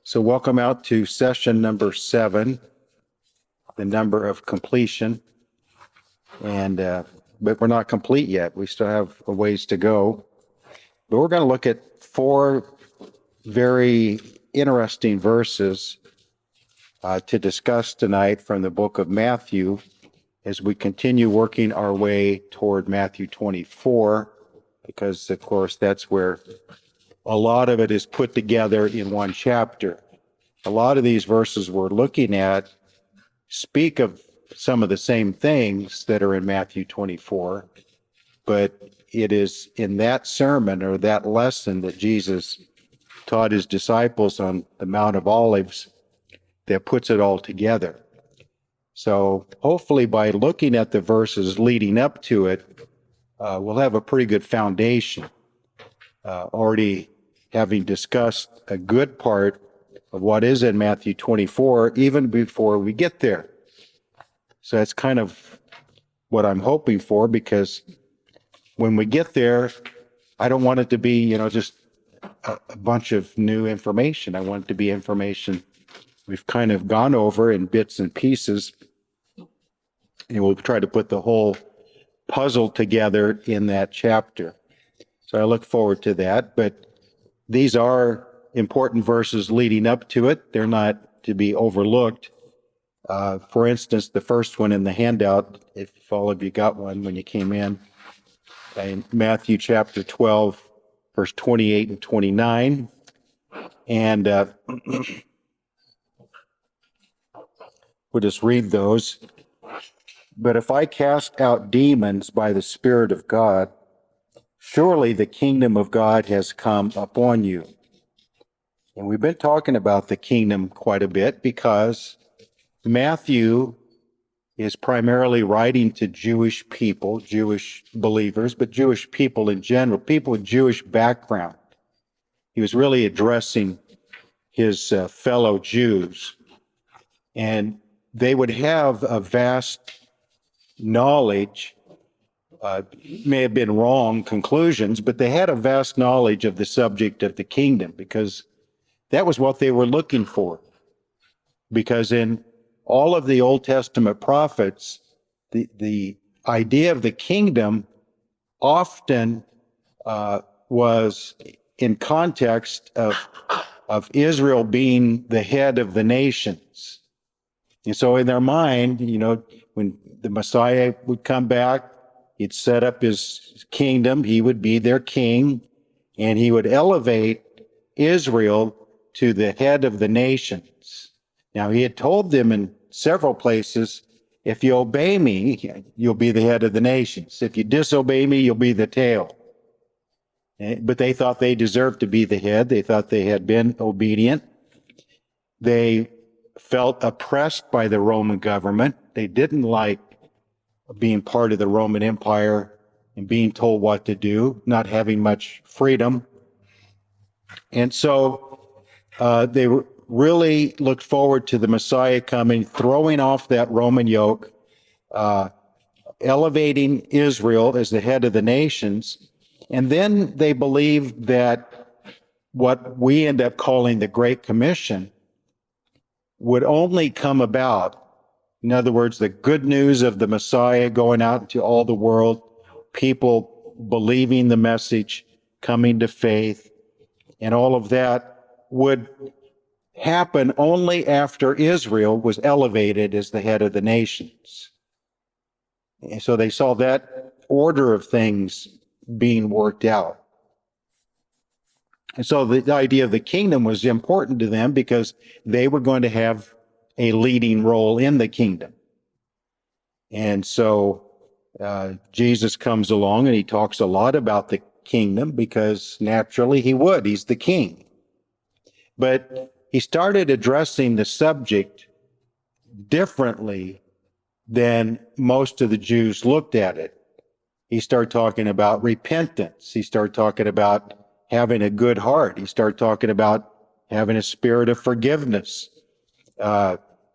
So welcome out to session number 7, the number of completion. And but we're not complete yet. We still have a ways to go. But we're going to look at 4 very interesting verses to discuss tonight from the book of Matthew as we continue working our way toward Matthew 24, because of course that's where a lot of it is put together in one chapter. A lot of these verses we're looking at speak of some of the same things that are in Matthew 24, but it is in that sermon or that lesson that Jesus taught his disciples on the Mount of Olives that puts it all together. So hopefully by looking at the verses leading up to it, we'll have a pretty good foundation, already having discussed a good part of what is in Matthew 24, even before we get there. So that's kind of what I'm hoping for, because when we get there, I don't want it to be, just a bunch of new information. I want it to be information we've kind of gone over in bits and pieces, and we'll try to put the whole puzzle together in that chapter. So I look forward to that, but these are important verses leading up to it. They're not to be overlooked. For instance, the first one in the handout, if all of you got one when you came in Matthew chapter 12, verse 28 and 29. And we'll just read those. But if I cast out demons by the Spirit of God, surely the kingdom of God has come upon you. And we've been talking about the kingdom quite a bit because Matthew is primarily writing to Jewish people, Jewish believers, but Jewish people in general, people with Jewish background. He was really addressing his fellow Jews. And they would have a vast knowledge, may have been wrong conclusions, but they had a vast knowledge of the subject of the kingdom, because that was what they were looking for. Because in all of the Old Testament prophets, the idea of the kingdom often was in context of Israel being the head of the nations. And so in their mind, when the Messiah would come back, he'd set up his kingdom, he would be their king, and he would elevate Israel to the head of the nations. Now, he had told them in several places, if you obey me, you'll be the head of the nations. If you disobey me, you'll be the tail. But they thought they deserved to be the head. They thought they had been obedient. They felt oppressed by the Roman government. They didn't like being part of the Roman Empire and being told what to do, not having much freedom. And so they really looked forward to the Messiah coming, throwing off that Roman yoke, elevating Israel as the head of the nations. And then they believed that what we end up calling the Great Commission would only come about. In other words, the good news of the Messiah going out into all the world, people believing the message, coming to faith, and all of that would happen only after Israel was elevated as the head of the nations. And so they saw that order of things being worked out. And so the idea of the kingdom was important to them because they were going to have a leading role in the kingdom. And so Jesus comes along and he talks a lot about the kingdom because naturally he would. He's the king. But he started addressing the subject differently than most of the Jews looked at it. He started talking about repentance. He started talking about having a good heart. He started talking about having a spirit of forgiveness,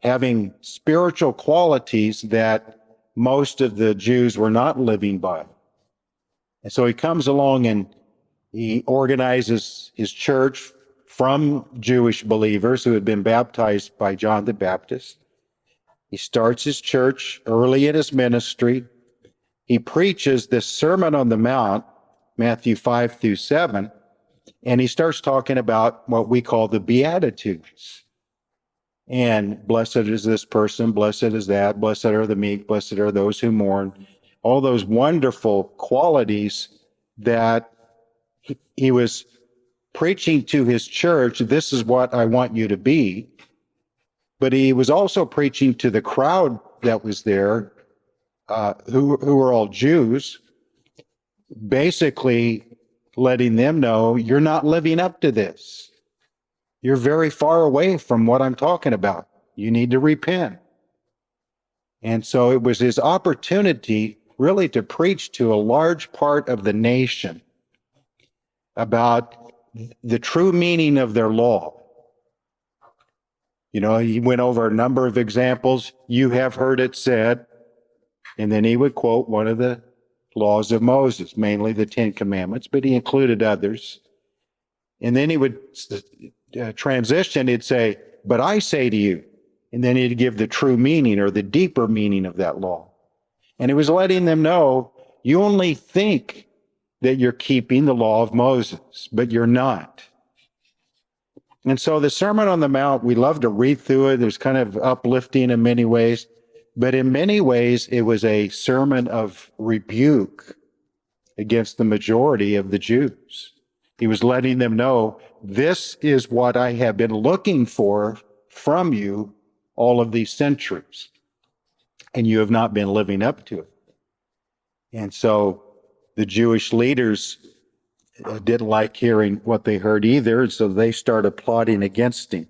having spiritual qualities that most of the Jews were not living by. And so he comes along and he organizes his church from Jewish believers who had been baptized by John the Baptist. He starts his church early in his ministry. He preaches this Sermon on the Mount, Matthew 5 through 7, and he starts talking about what we call the Beatitudes. And blessed is this person, blessed is that, blessed are the meek, blessed are those who mourn. All those wonderful qualities that he was preaching to his church. This is what I want you to be. But he was also preaching to the crowd that was there, who were all Jews, basically letting them know, you're not living up to this. You're very far away from what I'm talking about. You need to repent. And so it was his opportunity really to preach to a large part of the nation about the true meaning of their law. You know, he went over a number of examples. You have heard it said, and then he would quote one of the laws of Moses, mainly the Ten Commandments, but he included others. And then he would transition, he'd say, but I say to you, and then he'd give the true meaning or the deeper meaning of that law. And he was letting them know, you only think that you're keeping the law of Moses, but you're not. And so the Sermon on the Mount, we love to read through it. There's kind of uplifting in many ways, but in many ways, it was a sermon of rebuke against the majority of the Jews. He was letting them know, this is what I have been looking for from you all of these centuries, and you have not been living up to it. And so the Jewish leaders didn't like hearing what they heard either, and so they started plotting against him.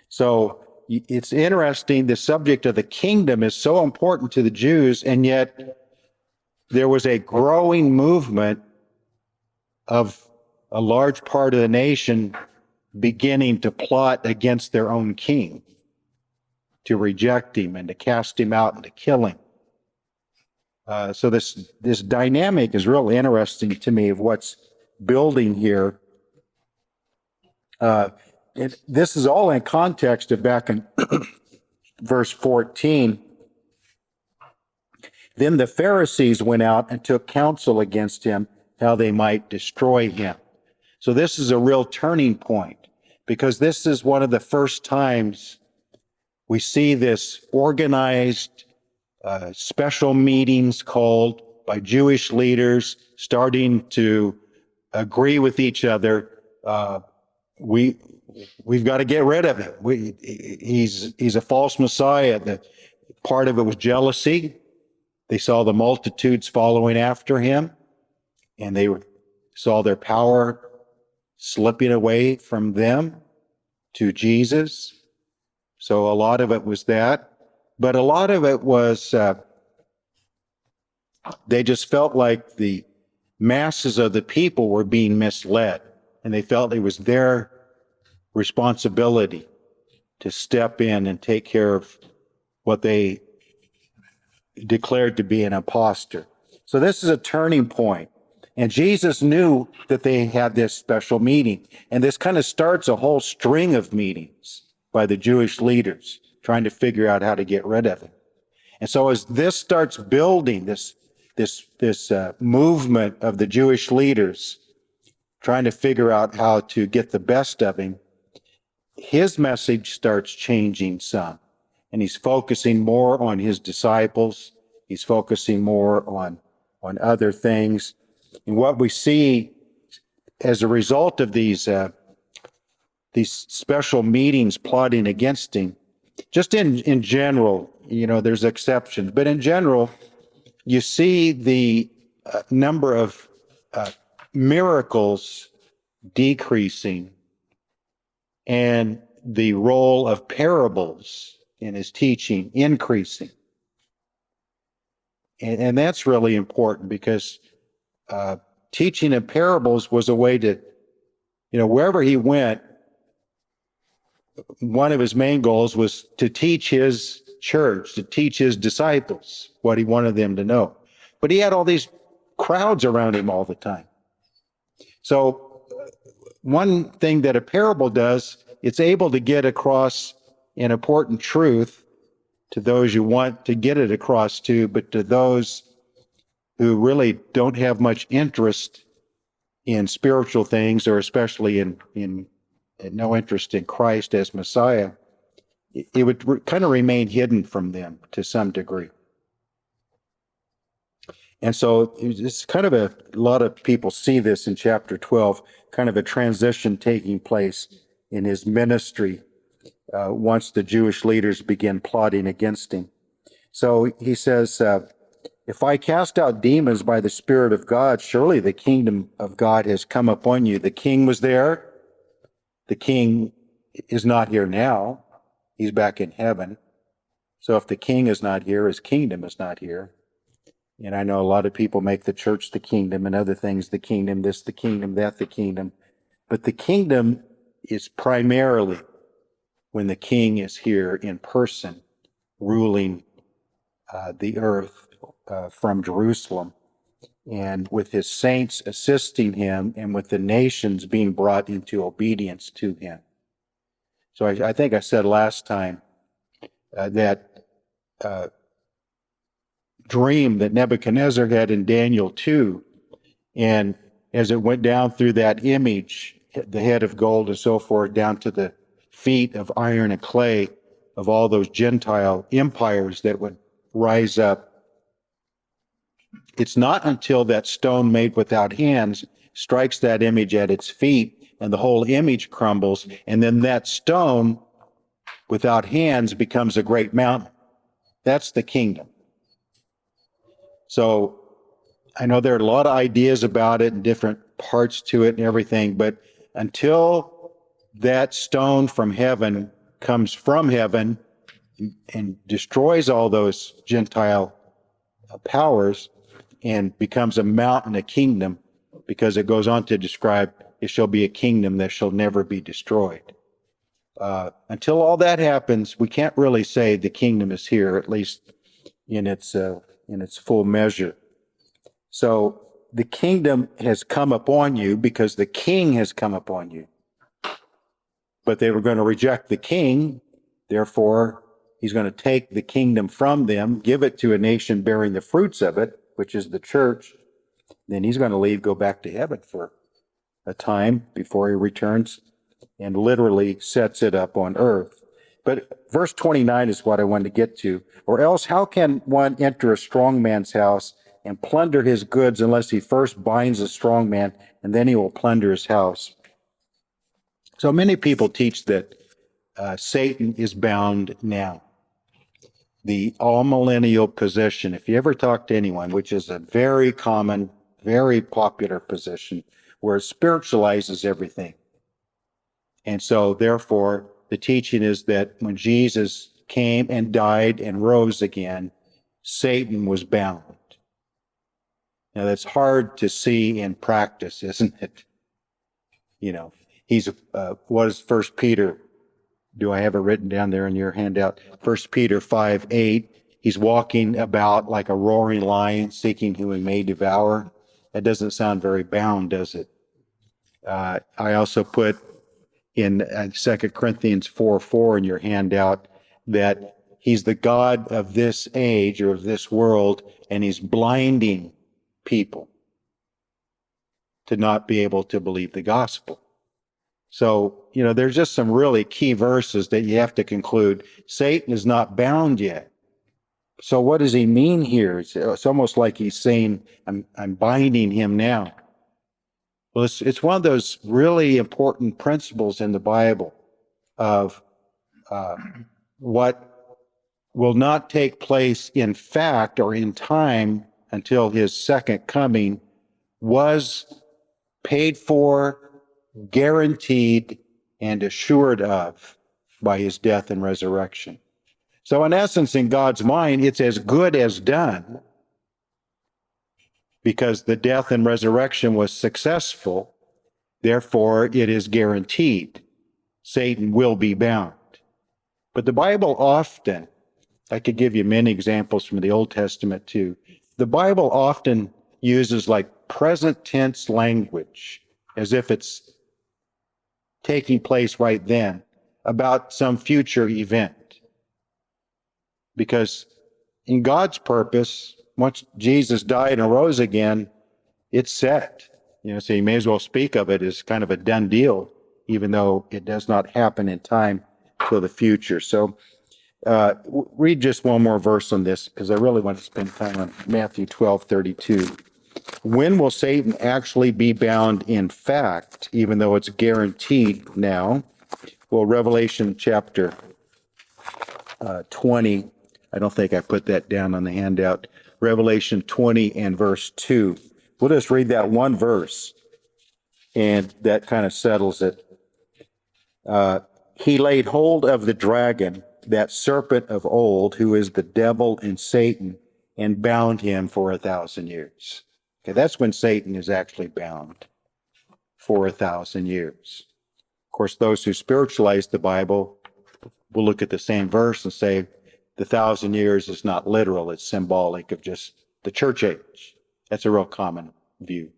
So it's interesting, the subject of the kingdom is so important to the Jews, and yet there was a growing movement of a large part of the nation beginning to plot against their own king, to reject him and to cast him out and to kill him. So this dynamic is real interesting to me of what's building here. This is all in context of back in verse 14. Then the Pharisees went out and took counsel against him, how they might destroy him. So this is a real turning point, because this is one of the first times we see this organized special meetings called by Jewish leaders starting to agree with each other. We've got to get rid of him. He's a false Messiah. Part of it was jealousy. They saw the multitudes following after him, and they saw their power slipping away from them to Jesus. So a lot of it was that. But a lot of it was they just felt like the masses of the people were being misled, and they felt it was their responsibility to step in and take care of what they declared to be an imposter. So this is a turning point. And Jesus knew that they had this special meeting. And this kind of starts a whole string of meetings by the Jewish leaders trying to figure out how to get rid of him. And so as this starts building, this movement of the Jewish leaders trying to figure out how to get the best of him, his message starts changing some. And he's focusing more on his disciples. He's focusing more on other things. And what we see as a result of these special meetings plotting against him, just in general, you know, there's exceptions, but in general, you see the number of miracles decreasing and the role of parables in his teaching increasing. And that's really important, because teaching in parables was a way to, you know, wherever he went, one of his main goals was to teach his church, to teach his disciples what he wanted them to know. But he had all these crowds around him all the time. So one thing that a parable does, it's able to get across an important truth to those you want to get it across to, but to those who really don't have much interest in spiritual things, or especially in no interest in Christ as Messiah, it would kind of remain hidden from them to some degree. And so it's kind of a lot of people see this in chapter 12, kind of a transition taking place in his ministry once the Jewish leaders begin plotting against him. So he says, if I cast out demons by the Spirit of God, surely the kingdom of God has come upon you. The king was there. The king is not here now. He's back in heaven. So if the king is not here, his kingdom is not here. And I know a lot of people make the church the kingdom and other things the kingdom, this the kingdom, that the kingdom. But the kingdom is primarily when the king is here in person, ruling the earth from Jerusalem, and with his saints assisting him, and with the nations being brought into obedience to him. So I think I said last time that dream that Nebuchadnezzar had in Daniel 2, and as it went down through that image, the head of gold and so forth, down to the feet of iron and clay of all those Gentile empires that would rise up, it's not until that stone made without hands strikes that image at its feet and the whole image crumbles, and then that stone without hands becomes a great mountain. That's the kingdom. So I know there are a lot of ideas about it and different parts to it and everything, but until that stone from heaven comes from heaven and destroys all those Gentile powers and becomes a mountain, a kingdom, because it goes on to describe it shall be a kingdom that shall never be destroyed. Until all that happens, we can't really say the kingdom is here, at least in its full measure. So the kingdom has come upon you because the king has come upon you. But they were going to reject the king, therefore he's going to take the kingdom from them, give it to a nation bearing the fruits of it, which is the church. Then he's going to leave, go back to heaven for a time before he returns and literally sets it up on earth. But verse 29 is what I wanted to get to. Or else how can one enter a strong man's house and plunder his goods unless he first binds a strong man, and then he will plunder his house? So many people teach that Satan is bound now. The all-millennial position, if you ever talk to anyone, which is a very common, very popular position, where it spiritualizes everything. And so, therefore, the teaching is that when Jesus came and died and rose again, Satan was bound. Now, that's hard to see in practice, isn't it? You know, he's, what is 1 Peter? Do I have it written down there in your handout? 1 Peter 5:8. He's walking about like a roaring lion, seeking whom he may devour. That doesn't sound very bound, does it? I also put in 2 Corinthians 4:4 in your handout that he's the God of this age or of this world, and he's blinding people to not be able to believe the gospel. So, you know, there's just some really key verses that you have to conclude. Satan is not bound yet. So what does he mean here? It's almost like he's saying, I'm binding him now. Well, it's one of those really important principles in the Bible of what will not take place in fact or in time until his second coming was paid for, guaranteed, and assured of by his death and resurrection. So in essence, in God's mind, it's as good as done because the death and resurrection was successful. Therefore, it is guaranteed. Satan will be bound. But the Bible often, I could give you many examples from the Old Testament too, the Bible often uses like present tense language as if it's taking place right then, about some future event. Because in God's purpose, once Jesus died and rose again, it's set. So you may as well speak of it as kind of a done deal, even though it does not happen in time till the future. So read just one more verse on this, because I really want to spend time on Matthew 12:32. When will Satan actually be bound in fact, even though it's guaranteed now? Well, Revelation chapter 20, I don't think I put that down on the handout. Revelation 20 and verse 2. We'll just read that one verse, and that kind of settles it. He laid hold of the dragon, that serpent of old, who is the devil and Satan, and bound him for 1,000 years. Okay, that's when Satan is actually bound, for 1,000 years. Of course, those who spiritualize the Bible will look at the same verse and say the 1,000 years is not literal, it's symbolic of just the church age. That's a real common view.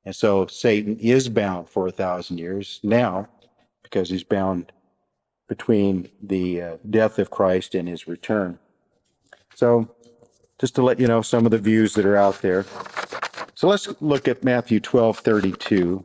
And so Satan is bound for 1,000 years now, because he's bound between the death of Christ and his return. So just to let you know some of the views that are out there. So let's look at Matthew 12:32.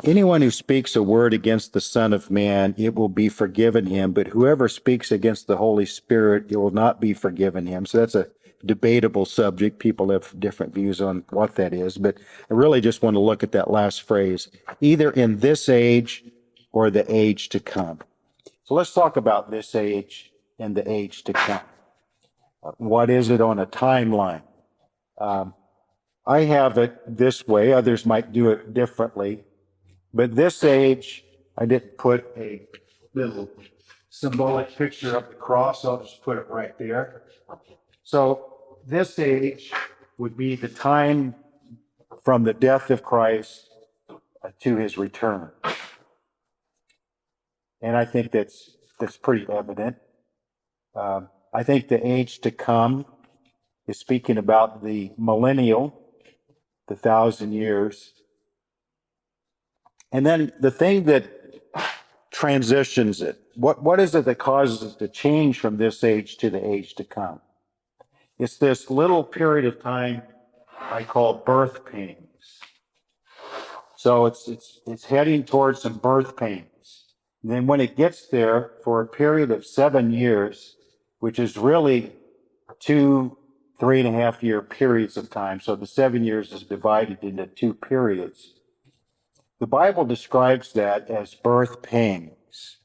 Anyone who speaks a word against the Son of Man, it will be forgiven him, but whoever speaks against the Holy Spirit, it will not be forgiven him. So that's a debatable subject. People have different views on what that is, but I really just want to look at that last phrase, either in this age or the age to come. So let's talk about this age and the age to come. What is it on a timeline? I have it this way. Others might do it differently. But this age, I didn't put a little symbolic picture of the cross. I'll just put it right there. So this age would be the time from the death of Christ to his return. And I think that's pretty evident. I think the age to come is speaking about the millennial, the 1,000 years. And then the thing that transitions it, what is it that causes it to change from this age to the age to come? It's this little period of time I call birth pains. So it's heading towards some birth pains. And then when it gets there, for a period of 7 years, which is really 2 3.5-year periods of time, so the 7 years is divided into 2 periods. The Bible describes that as birth pangs.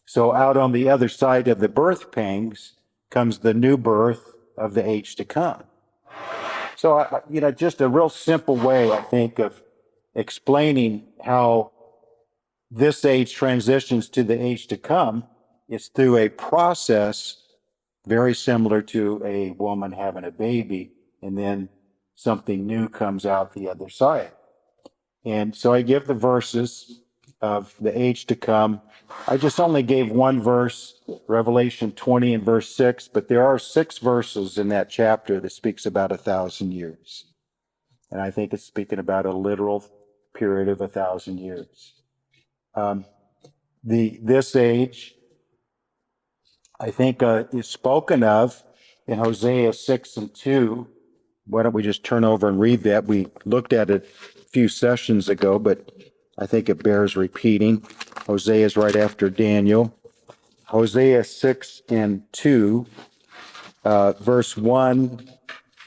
So out on the other side of the birth pangs comes the new birth of the age to come. So, just a real simple way, I think, of explaining how this age transitions to the age to come is through a process very similar to a woman having a baby, and then something new comes out the other side. And so I give the verses of the age to come. I just only gave one verse, Revelation 20 and verse 6, but there are 6 verses in that chapter that speaks about 1,000 years. And I think it's speaking about a literal period of 1,000 years. This age, I think, is spoken of in Hosea 6 and 2. Why don't we just turn over and read that? We looked at it a few sessions ago, but I think it bears repeating. Hosea is right after Daniel. Hosea 6 and 2, verse 1,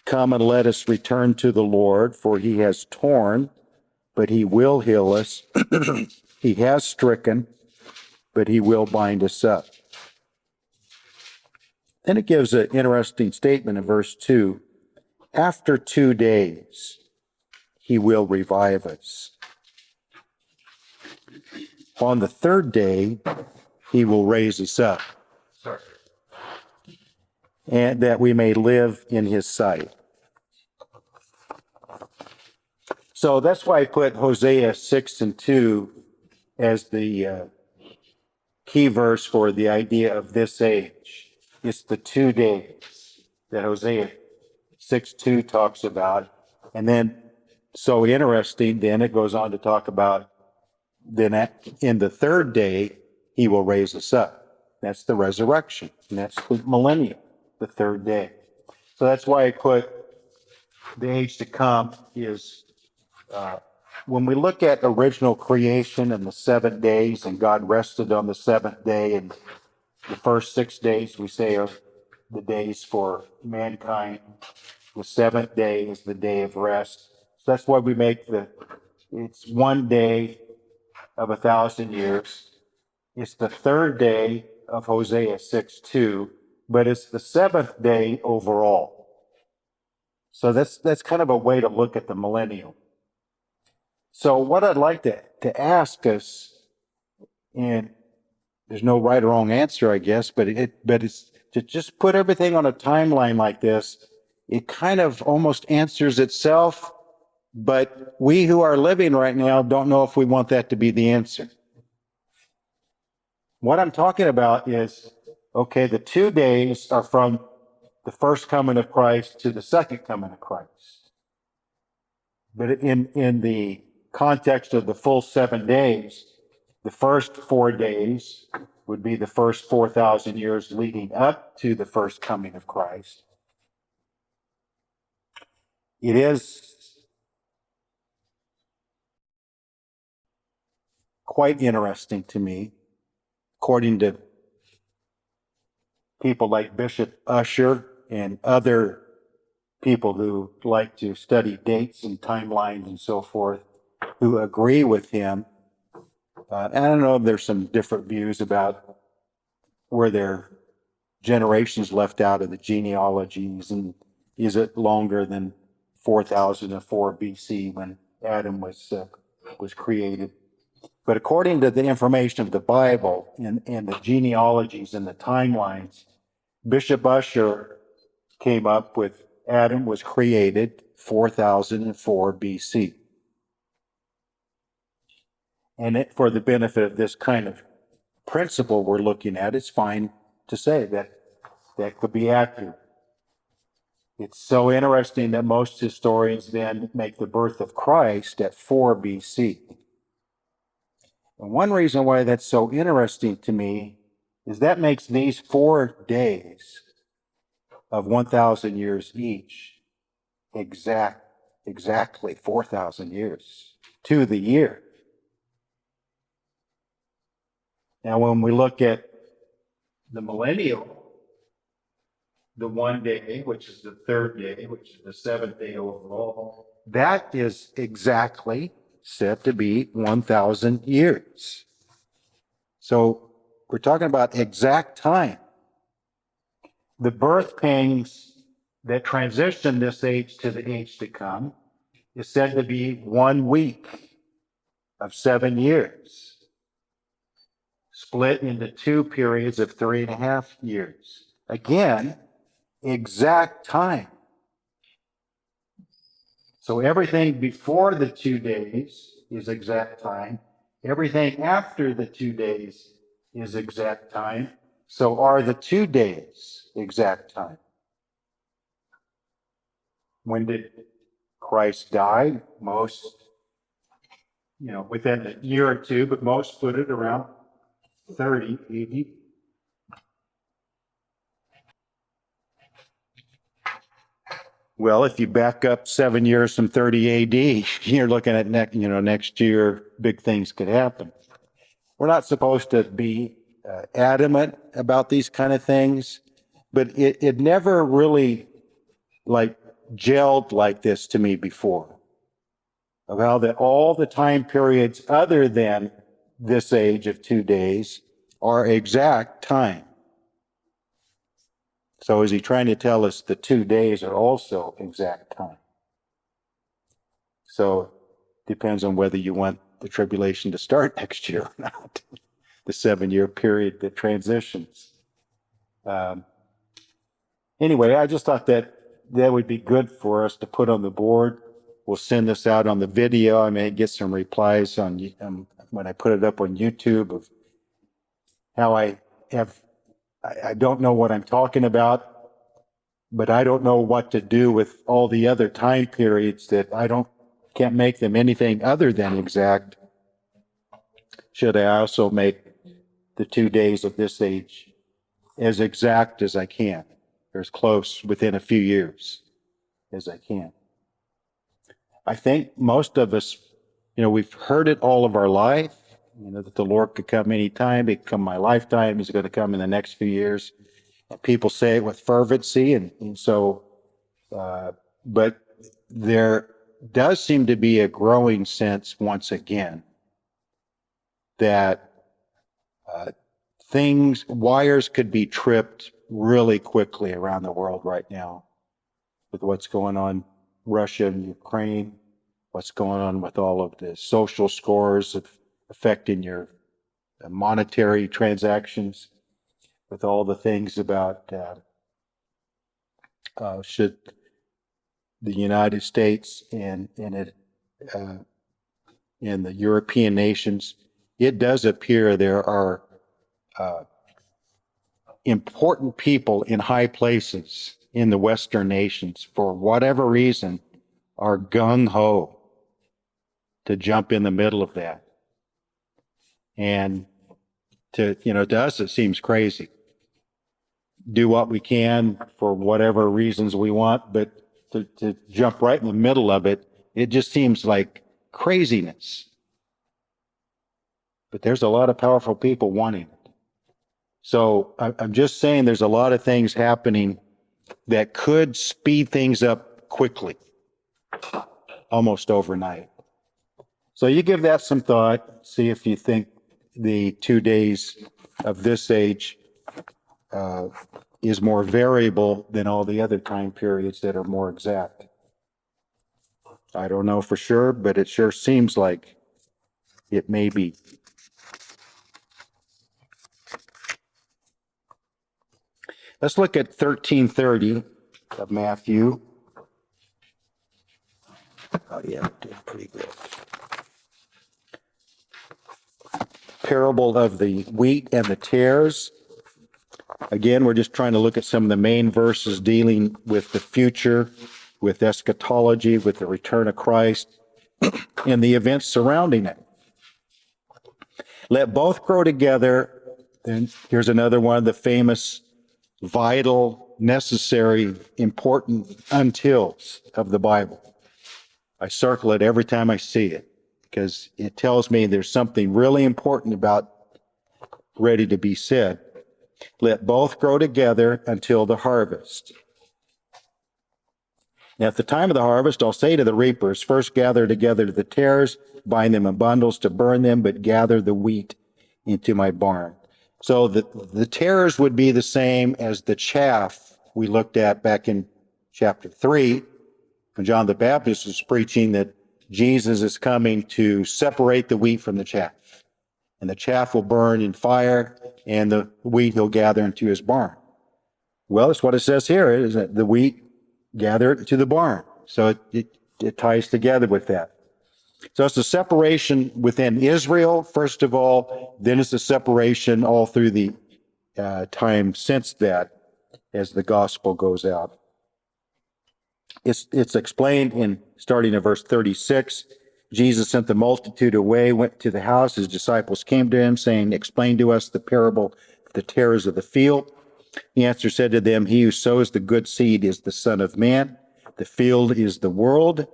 come and let us return to the Lord, for he has torn, but he will heal us. He has stricken, but he will bind us up. Then it gives an interesting statement in verse 2. After 2 days, he will revive us. On the 3rd day, he will raise us up, and that we may live in his sight. So that's why I put Hosea 6 and 2 as the key verse for the idea of this age. It's the 2 days that Hosea 6:2 talks about. And then so interesting, then it goes on to talk about then in the third day, he will raise us up. That's the resurrection. And that's the millennial, the third day. So that's why I put the age to come is when we look at original creation and the 7 days, and God rested on the seventh day, and the first 6 days we say are the days for mankind. The seventh day is the day of rest. So that's why we make it's 1 day of 1,000 years. It's the third day of Hosea 6:2, but it's the seventh day overall. So that's kind of a way to look at the millennial. So what I'd like to ask us, and there's no right or wrong answer, I guess, but it's to just put everything on a timeline like this. It kind of almost answers itself, but we who are living right now don't know if we want that to be the answer. What I'm talking about is, okay, the 2 days are from the first coming of Christ to the second coming of Christ. But in the context of the full 7 days, the first 4 days would be the first 4,000 years leading up to the first coming of Christ. It is quite interesting to me, according to people like Bishop Usher and other people who like to study dates and timelines and so forth, who agree with him. I don't know if there's some different views about where their generations left out of the genealogies, and is it longer than 4004 BC when Adam was created? But according to the information of the Bible and the genealogies and the timelines, Bishop Usher came up with Adam was created 4004 BC. And for the benefit of this kind of principle we're looking at, it's fine to say that that could be accurate. It's so interesting that most historians then make the birth of Christ at 4 BC. And one reason why that's so interesting to me is that makes these 4 days of 1,000 years each exactly 4,000 years to the year. Now, when we look at the millennial, the 1 day, which is the third day, which is the seventh day overall, that is exactly said to be 1,000 years. So we're talking about exact time. The birth pangs that transition this age to the age to come is said to be 1 week of 7 years, split into 2 periods of 3.5 years. Again, exact time. So everything before the 2 days is exact time. Everything after the 2 days is exact time. So are the 2 days exact time? When did Christ die? Most, within a year or two, but most put it around 30 AD. Well, if you back up 7 years from 30 AD, you're looking at next year, big things could happen. We're not supposed to be adamant about these kind of things, but it never really gelled like this to me before. Of how that all the time periods other than this age of 2 days are exact time. So is he trying to tell us the 2 days are also exact time? So depends on whether you want the tribulation to start next year or not. The 7-year period that transitions. Anyway, I just thought that would be good for us to put on the board. We'll send this out on the video. I may get some replies on when I put it up on YouTube of how I don't know what I'm talking about, but I don't know what to do with all the other time periods that I don't can't make them anything other than exact, should I also make the 2 days of this age as exact as I can, or as close within a few years as I can. I think most of us, we've heard it all of our life, that the Lord could come anytime. It could come my lifetime. He's going to come in the next few years. And people say it with fervency. And so, but there does seem to be a growing sense once again that wires could be tripped really quickly around the world right now with what's going on, Russia and Ukraine, what's going on with all of the social scores affecting your monetary transactions, with all the things about should the United States and the European nations, it does appear there are important people in high places in the Western nations, for whatever reason, are gung-ho to jump in the middle of that. And to us, it seems crazy. Do what we can for whatever reasons we want, but to jump right in the middle of it, it just seems like craziness. But there's a lot of powerful people wanting it. So I'm just saying there's a lot of things happening that could speed things up quickly, almost overnight. So you give that some thought, see if you think the 2 days of this age is more variable than all the other time periods that are more exact. I don't know for sure, but it sure seems like it may be. Let's look at 13:30 of Matthew. Oh yeah, we're doing pretty good. Parable of the wheat and the tares. Again, we're just trying to look at some of the main verses dealing with the future, with eschatology, with the return of Christ, and the events surrounding it. Let both grow together. Then here's another one of the famous, vital, necessary, important untils of the Bible. I circle it every time I see it because it tells me there's something really important about ready to be said. Let both grow together until the harvest. Now, at the time of the harvest, I'll say to the reapers, first gather together the tares, bind them in bundles to burn them, but gather the wheat into my barn. So the tares would be the same as the chaff we looked at back in chapter 3, when John the Baptist was preaching that Jesus is coming to separate the wheat from the chaff. And the chaff will burn in fire, and the wheat he'll gather into his barn. Well, that's what it says here, is that the wheat gather it to the barn. So it ties together with that. So it's the separation within Israel, first of all, then it's the separation all through the time since that as the gospel goes out. It's explained in starting in verse 36. Jesus sent the multitude away, went to the house. His disciples came to him, saying, explain to us the parable of the tares of the field. He answered, said to them, he who sows the good seed is the Son of Man. The field is the world.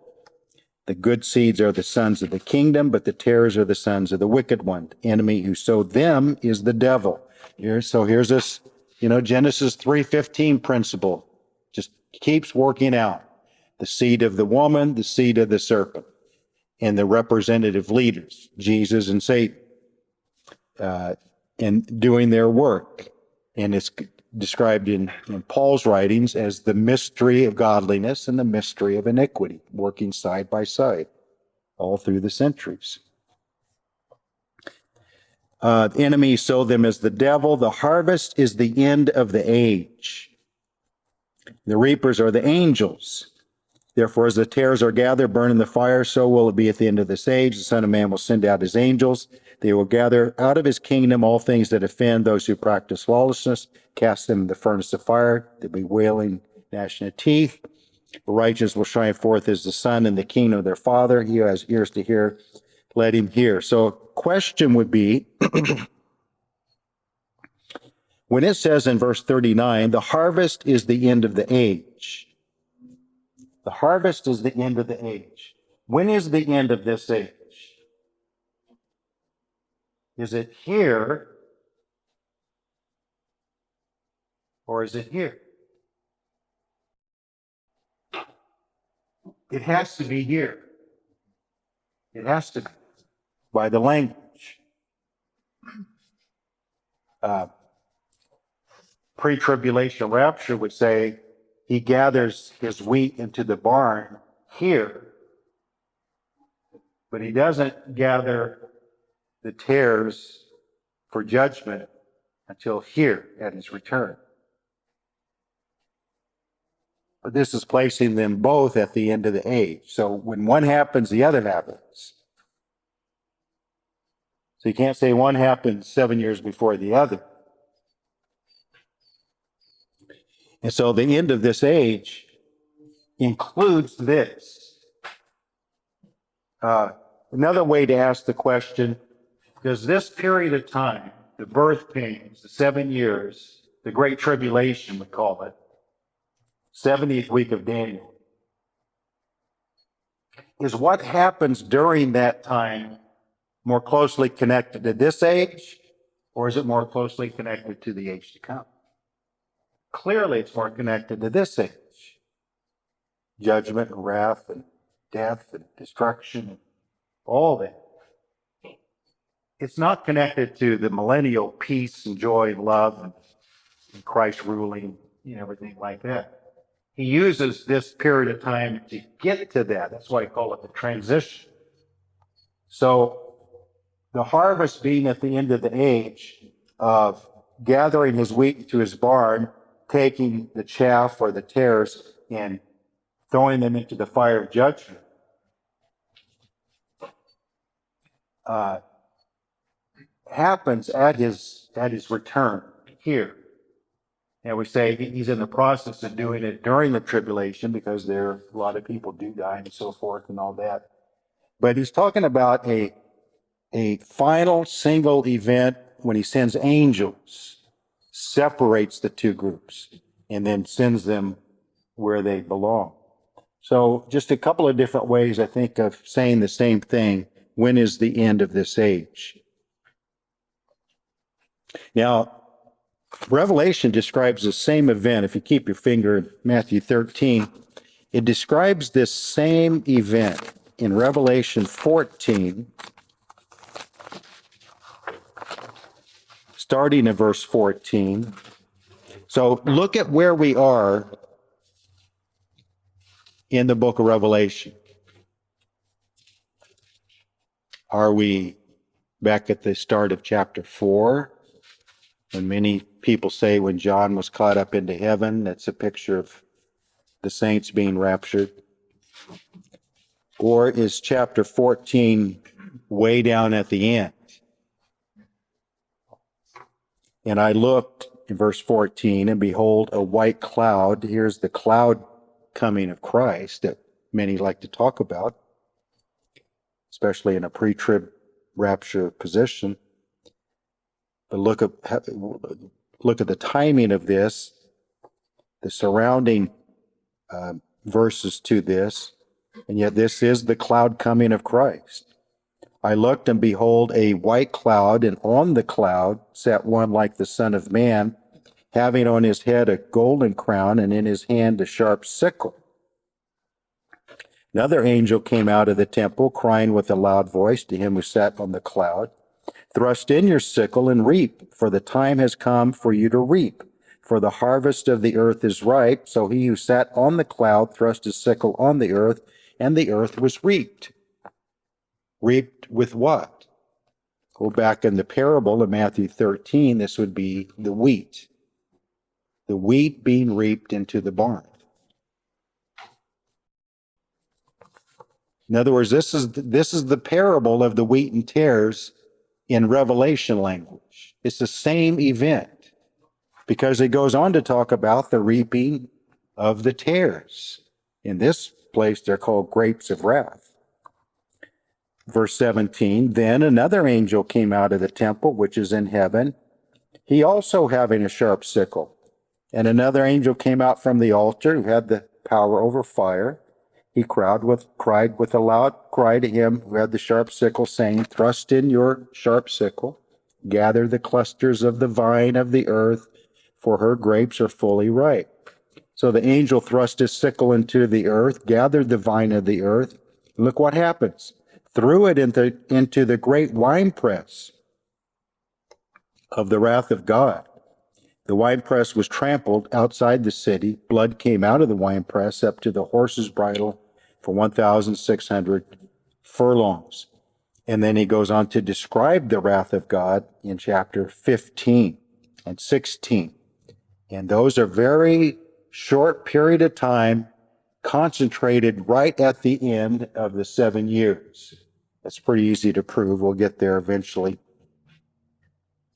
The good seeds are the sons of the kingdom, but the tares are the sons of the wicked one. The enemy who sowed them is the devil. Here's this, Genesis 3:15 principle. Just keeps working out. The seed of the woman, the seed of the serpent, and the representative leaders, Jesus and Satan, and doing their work. And it's described in Paul's writings as the mystery of godliness and the mystery of iniquity, working side by side all through the centuries. The enemy sow them as the devil. The harvest is the end of the age. The reapers are the angels. Therefore, as the tares are gathered, burned in the fire, so will it be at the end of this age. The Son of Man will send out his angels. They will gather out of his kingdom all things that offend those who practice lawlessness, cast them in the furnace of fire. There'll be wailing, gnashing of teeth. The righteous will shine forth as the sun in the kingdom of their Father. He who has ears to hear, let him hear. So question would be, when it says in verse 39, the harvest is the end of the age. The harvest is the end of the age. When is the end of this age? Is it here or is it here? It has to be here. It has to be by the language. Pre-tribulation rapture would say he gathers his wheat into the barn here, but he doesn't gather the tares for judgment until here at his return. But this is placing them both at the end of the age. So when one happens, the other happens. So you can't say one happened 7 years before the other. And so the end of this age includes this. Another way to ask the question, does this period of time, the birth pains, the 7 years, the Great Tribulation, we call it, 70th week of Daniel, is what happens during that time more closely connected to this age, or is it more closely connected to the age to come? Clearly, it's more connected to this age. Judgment and wrath and death and destruction and all that. It's not connected to the millennial peace and joy and love and Christ ruling and everything like that. He uses this period of time to get to that. That's why I call it the transition. So the harvest being at the end of the age of gathering his wheat into his barn, taking the chaff or the tares and throwing them into the fire of judgment. Happens at his return here. And we say he's in the process of doing it during the tribulation because a lot of people do die and so forth and all that. But he's talking about a final single event when he sends angels, separates the two groups, and then sends them where they belong. So just a couple of different ways, I think, of saying the same thing. When is the end of this age? Now, Revelation describes the same event. If you keep your finger in Matthew 13, it describes this same event in Revelation 14, starting in verse 14. So look at where we are in the book of Revelation. Are we back at the start of chapter 4? When many people say when John was caught up into heaven, that's a picture of the saints being raptured. Or is chapter 14 way down at the end? And I looked in verse 14, and behold, a white cloud. Here's the cloud coming of Christ that many like to talk about, especially in a pre-trib rapture position. But look at the timing of this, the surrounding verses to this, and yet this is the cloud coming of Christ. I looked, and behold, a white cloud, and on the cloud sat one like the Son of Man, having on his head a golden crown, and in his hand a sharp sickle. Another angel came out of the temple, crying with a loud voice to him who sat on the cloud, "Thrust in your sickle and reap, for the time has come for you to reap. For the harvest of the earth is ripe." So he who sat on the cloud thrust his sickle on the earth, and the earth was reaped. Reaped with what? Go back in the parable of Matthew 13, this would be the wheat. The wheat being reaped into the barn. In other words, this is the parable of the wheat and tares in Revelation language. It's the same event because it goes on to talk about the reaping of the tares. In this place, they're called grapes of wrath. Verse 17, then another angel came out of the temple, which is in heaven, he also having a sharp sickle. And another angel came out from the altar who had the power over fire. He cried with a loud cry to him who had the sharp sickle, saying, thrust in your sharp sickle, gather the clusters of the vine of the earth, for her grapes are fully ripe. So the angel thrust his sickle into the earth, gathered the vine of the earth. Look what happens. Threw it into the great winepress of the wrath of God. The winepress was trampled outside the city. Blood came out of the winepress up to the horse's bridle for 1,600 furlongs. And then he goes on to describe the wrath of God in chapter 15 and 16. And those are very short period of time concentrated right at the end of the 7 years. That's pretty easy to prove. We'll get there eventually.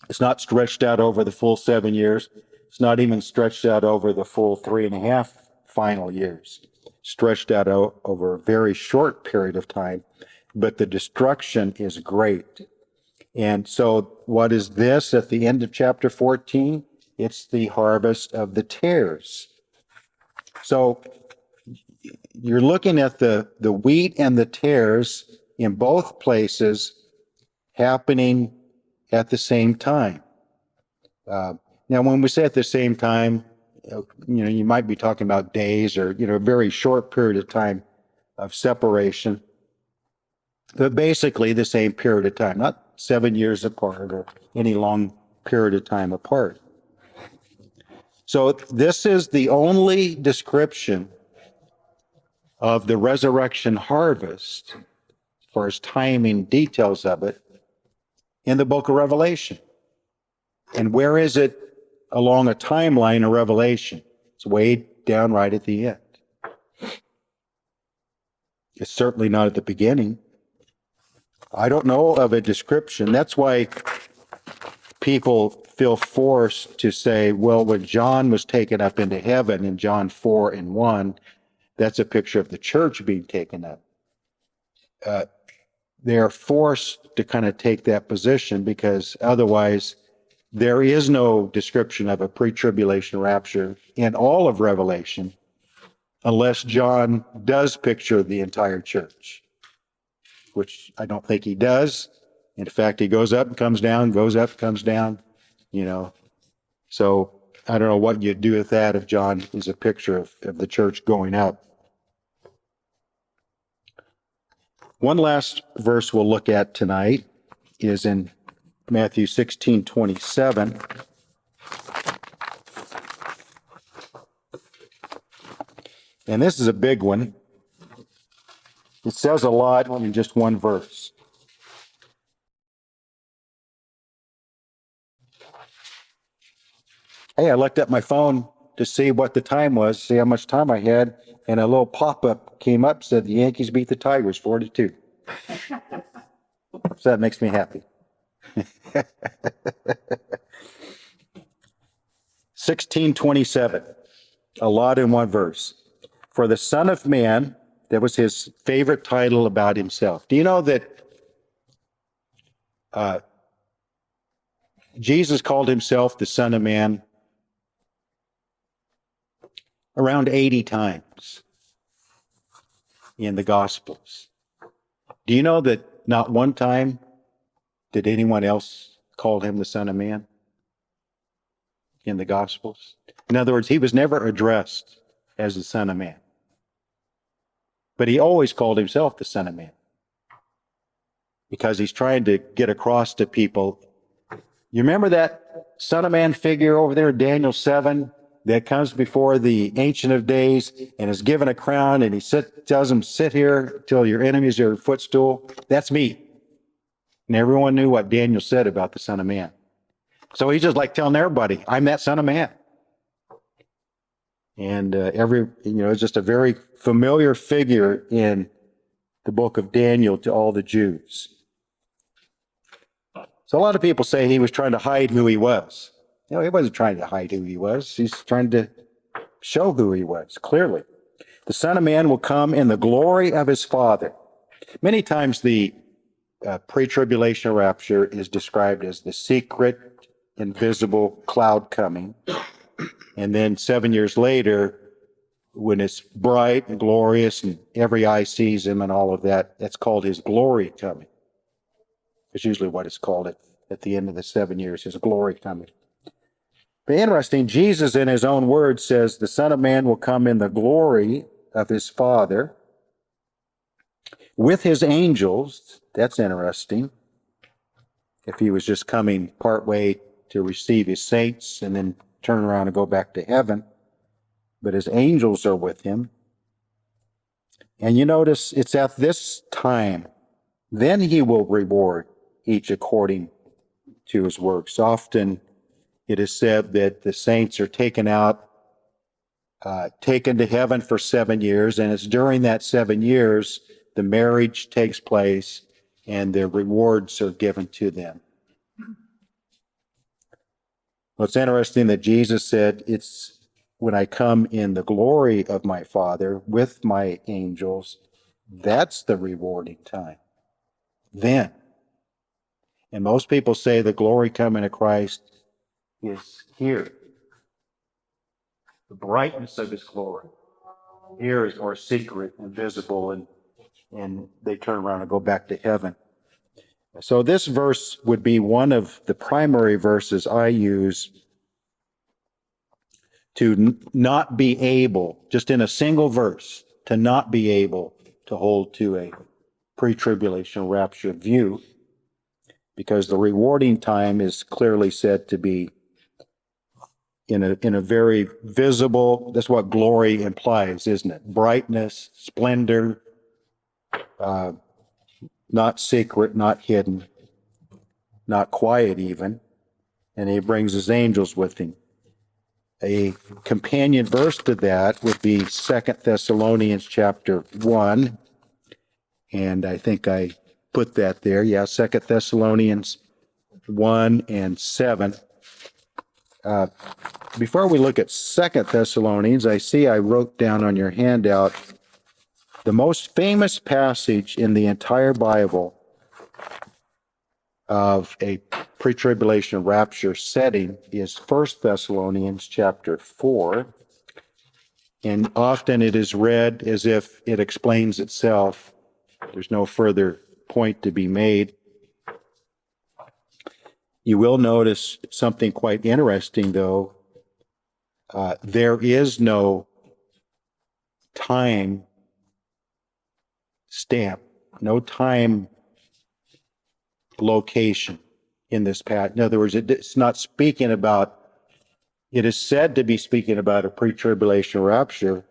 It's not stretched out over the full 7 years. It's not even stretched out over the full 3.5 final years. Stretched out over a very short period of time, but the destruction is great. And so what is this at the end of chapter 14? It's the harvest of the tares. So you're looking at the wheat and the tares in both places happening at the same time. Now, when we say at the same time, you might be talking about days or, a very short period of time of separation, but basically the same period of time, not 7 years apart or any long period of time apart. So this is the only description of the resurrection harvest, as far as timing details of it, in the book of Revelation. And where is it along a timeline of Revelation? It's way down right at the end. It's certainly not at the beginning. I don't know of a description. That's why people feel forced to say, well, when John was taken up into heaven in John 4 and 1, that's a picture of the church being taken up. They're forced to kind of take that position because otherwise there is no description of a pre-tribulation rapture in all of Revelation unless John does picture the entire church, which I don't think he does. In fact, he goes up and comes down, goes up, comes down, So I don't know what you'd do with that if John is a picture of the church going up. One last verse we'll look at tonight is in Matthew 16:27. And this is a big one. It says a lot in just one verse. Hey, I looked at my phone to see what the time was, see how much time I had, and a little pop-up came up, said the Yankees beat the Tigers 4-2. So that makes me happy. 16:27, a lot in one verse. For the Son of Man, that was his favorite title about himself. Do you know that Jesus called himself the Son of Man around 80 times in the Gospels? Do you know that not one time did anyone else call him the Son of Man in the Gospels? In other words, he was never addressed as the Son of Man. But he always called himself the Son of Man because he's trying to get across to people. You remember that Son of Man figure over there in Daniel 7 that comes before the Ancient of Days and is given a crown and he tells him, sit here till your enemies are your footstool? That's me. And everyone knew what Daniel said about the Son of Man. So he's just like telling everybody, I'm that Son of Man. And it's just a very familiar figure in the book of Daniel to all the Jews. So a lot of people say he was trying to hide who he was. He wasn't trying to hide who he was. He's trying to show who he was, clearly. The Son of Man will come in the glory of his Father. Many times the pre-tribulation rapture is described as the secret, invisible cloud coming. And then 7 years later, when it's bright and glorious and every eye sees him and all of that, that's called his glory coming. It's usually what it's called at the end of the 7 years, his glory coming. But interesting, Jesus in his own words says, the Son of Man will come in the glory of his Father with his angels. That's interesting. If he was just coming partway to receive his saints and then turn around and go back to heaven. But his angels are with him. And you notice it's at this time, then he will reward each according to his works. Often it is said that the saints are taken out, taken to heaven for 7 years, and it's during that 7 years the marriage takes place and the rewards are given to them. Well, it's interesting that Jesus said, it's when I come in the glory of my Father with my angels, that's the rewarding time. Then. And most people say the glory coming of Christ is here. The brightness of his glory. Here is more secret and visible, and they turn around and go back to heaven. So this verse would be one of the primary verses I use to not be able, just in a single verse, to not be able to hold to a pre-tribulation rapture view, because the rewarding time is clearly said to be in a very visible, that's what glory implies, isn't it? Brightness, splendor, not secret, not hidden, not quiet even. And he brings his angels with him. A companion verse to that would be 2 Thessalonians chapter 1. And I think I put that there. Yeah, 2 Thessalonians 1 and 7. Before we look at 2 Thessalonians, I see I wrote down on your handout the most famous passage in the entire Bible of a pre-tribulation rapture setting is 1 Thessalonians chapter 4. And often it is read as if it explains itself. There's no further point to be made. You will notice something quite interesting, though. There is no time stamp, no time location in this passage. In other words, it's not speaking about, it is said to be speaking about a pre-tribulation rapture,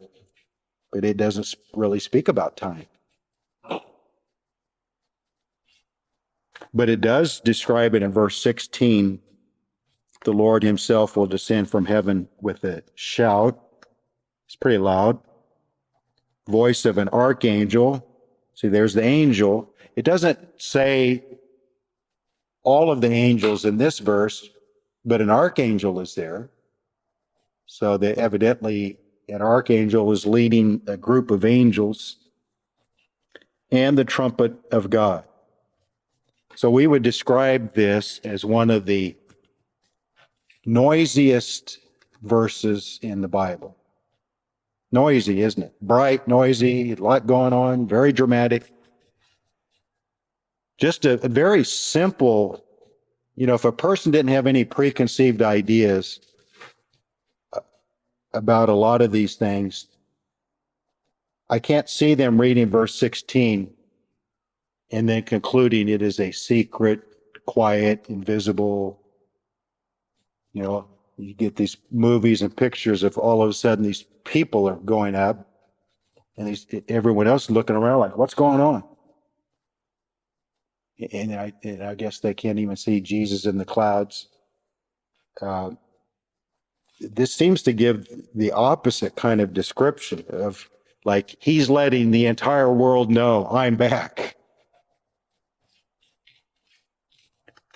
but it doesn't really speak about time. But it does describe it in verse 16. The Lord himself will descend from heaven with a shout. It's pretty loud. Voice of an archangel. See, there's the angel. It doesn't say all of the angels in this verse, but an archangel is there. So that evidently an archangel is leading a group of angels, and the trumpet of God. So we would describe this as one of the noisiest verses in the Bible. Noisy, isn't it? Bright, noisy, a lot going on, very dramatic. Just a very simple, if a person didn't have any preconceived ideas about a lot of these things, I can't see them reading verse 16 and then concluding it is a secret, quiet, invisible. You get these movies and pictures of all of a sudden these people are going up and everyone else looking around like, what's going on? And I guess they can't even see Jesus in the clouds. This seems to give the opposite kind of description of like he's letting the entire world know I'm back.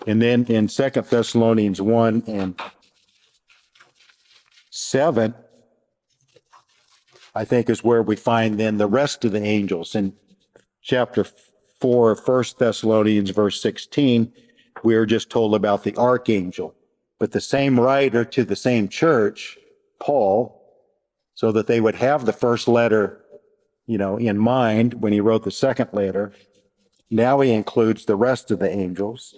And then in 2 Thessalonians 1 and 7, I think, is where we find then the rest of the angels. In chapter 4 of 1 Thessalonians, verse 16, we are just told about the archangel. But the same writer to the same church, Paul, so that they would have the first letter, in mind when he wrote the second letter, now he includes the rest of the angels.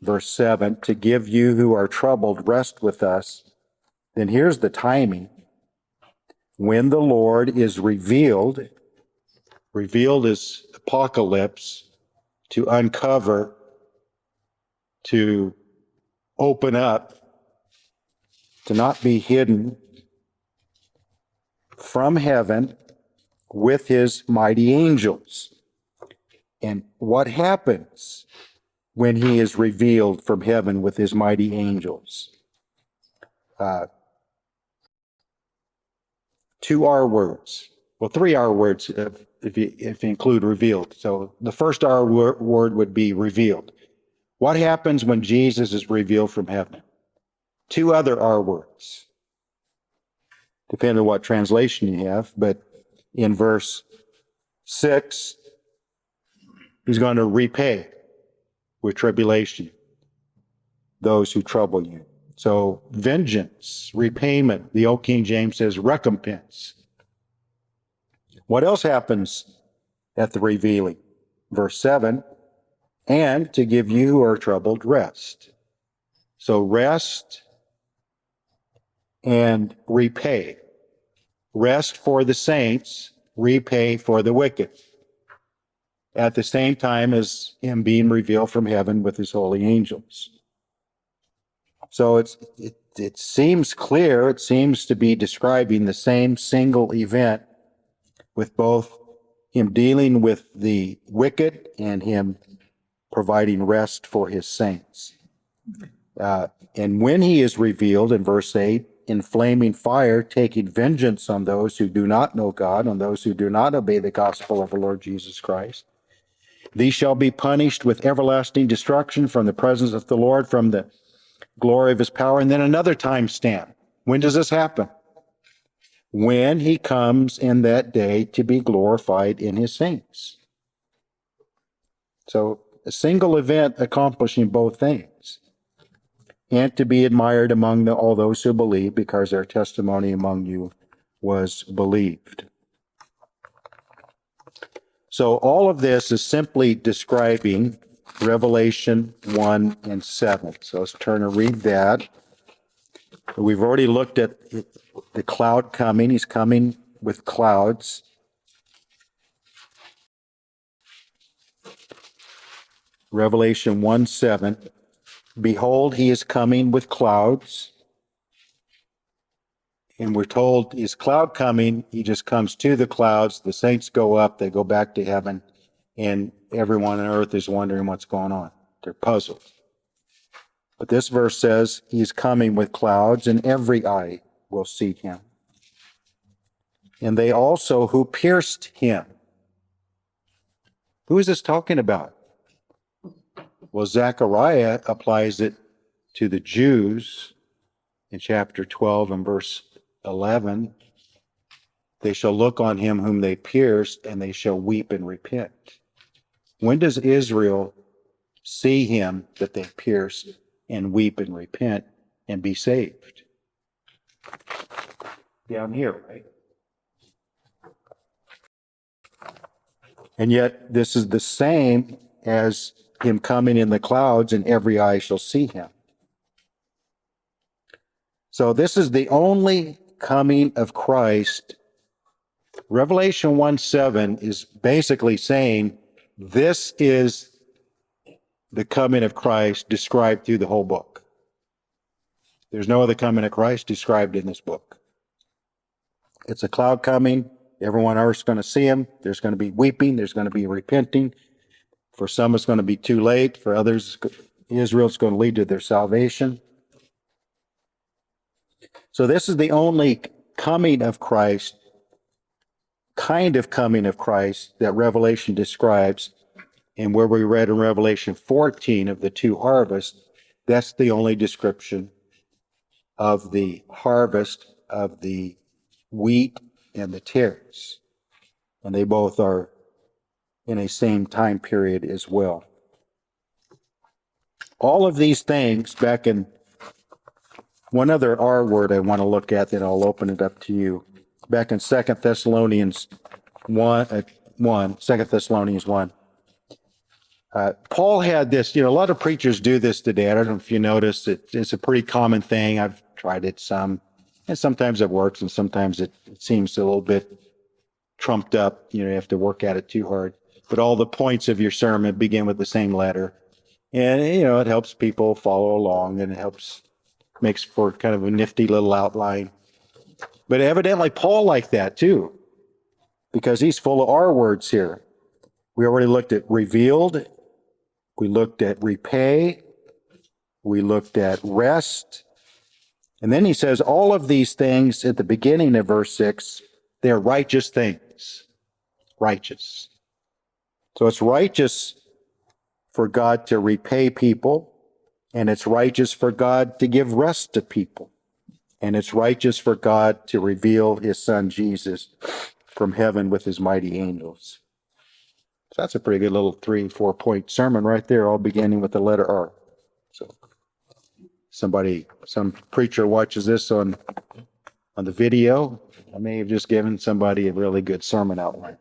Verse 7, to give you who are troubled rest with us. Then here's the timing. When the Lord is revealed is apocalypse, to uncover, to open up, to not be hidden, from heaven with his mighty angels. And what happens when he is revealed from heaven with his mighty angels? 2 R words. Well, 3 R words if you include revealed. So the first R word would be revealed. What happens when Jesus is revealed from heaven? 2 other R words. Depending on what translation you have, but in verse 6, he's going to repay with tribulation those who trouble you. So vengeance, repayment. The old King James says recompense. What else happens at the revealing? Verse 7, and to give you who are troubled rest. So rest and repay. Rest for the saints, repay for the wicked. At the same time as him being revealed from heaven with his holy angels. So it seems clear, it seems to be describing the same single event, with both him dealing with the wicked and him providing rest for his saints. And when he is revealed, in verse 8, in flaming fire, taking vengeance on those who do not know God, on those who do not obey the gospel of the Lord Jesus Christ, these shall be punished with everlasting destruction from the presence of the Lord, from the glory of his power. And then another time stamp. When does this happen? When he comes in that day to be glorified in his saints. So a single event accomplishing both things. And to be admired among all those who believe, because their testimony among you was believed. So all of this is simply describing Revelation 1 and 7. So let's turn and read that. We've already looked at the cloud coming. He's coming with clouds. Revelation 1:7. Behold, he is coming with clouds. And we're told his cloud coming, he just comes to the clouds. The saints go up, they go back to heaven, and everyone on earth is wondering what's going on. They're puzzled. But this verse says he's coming with clouds, and every eye will see him. And they also who pierced him. Who is this talking about? Well, Zechariah applies it to the Jews in chapter 12 and verse 11. They shall look on him whom they pierced, and they shall weep and repent. When does Israel see him that they pierced and weep and repent and be saved? Down here, right? And yet this is the same as him coming in the clouds, and every eye shall see him. So this is the only coming of Christ. Revelation 1:7 is basically saying this is the coming of Christ described through the whole book. There's no other coming of Christ described in this book. It's a cloud coming. Everyone on earth is going to see him. There's going to be weeping. There's going to be repenting. For some, it's going to be too late. For others, Israel's going to lead to their salvation. So this is the only coming of Christ, kind of coming of Christ, that Revelation describes. And where we read in Revelation 14 of the 2 harvests, that's the only description of the harvest of the wheat and the tares. And they both are in a same time period as well. All of these things back in one other R word I want to look at, then I'll open it up to you. Back in 2 Thessalonians 1, 2 Thessalonians 1. Paul had this, a lot of preachers do this today. I don't know if you noticed, it's a pretty common thing. I've tried it some, and sometimes it works, and sometimes it seems a little bit trumped up. You have to work at it too hard. But all the points of your sermon begin with the same letter. And, it helps people follow along, and it makes for kind of a nifty little outline. But evidently Paul liked that too, because he's full of R words here. We already looked at revealed. We looked at repay. We looked at rest. And then he says all of these things at the beginning of verse 6, they're righteous things. Righteous. So it's righteous for God to repay people, and it's righteous for God to give rest to people, and it's righteous for God to reveal his son Jesus from heaven with his mighty angels. So that's a pretty good little 3-4 point sermon right there, all beginning with the letter R. So some preacher watches this on the video, I may have just given somebody a really good sermon outline.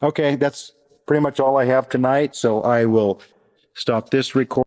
Okay, that's pretty much all I have tonight, so I will stop this recording.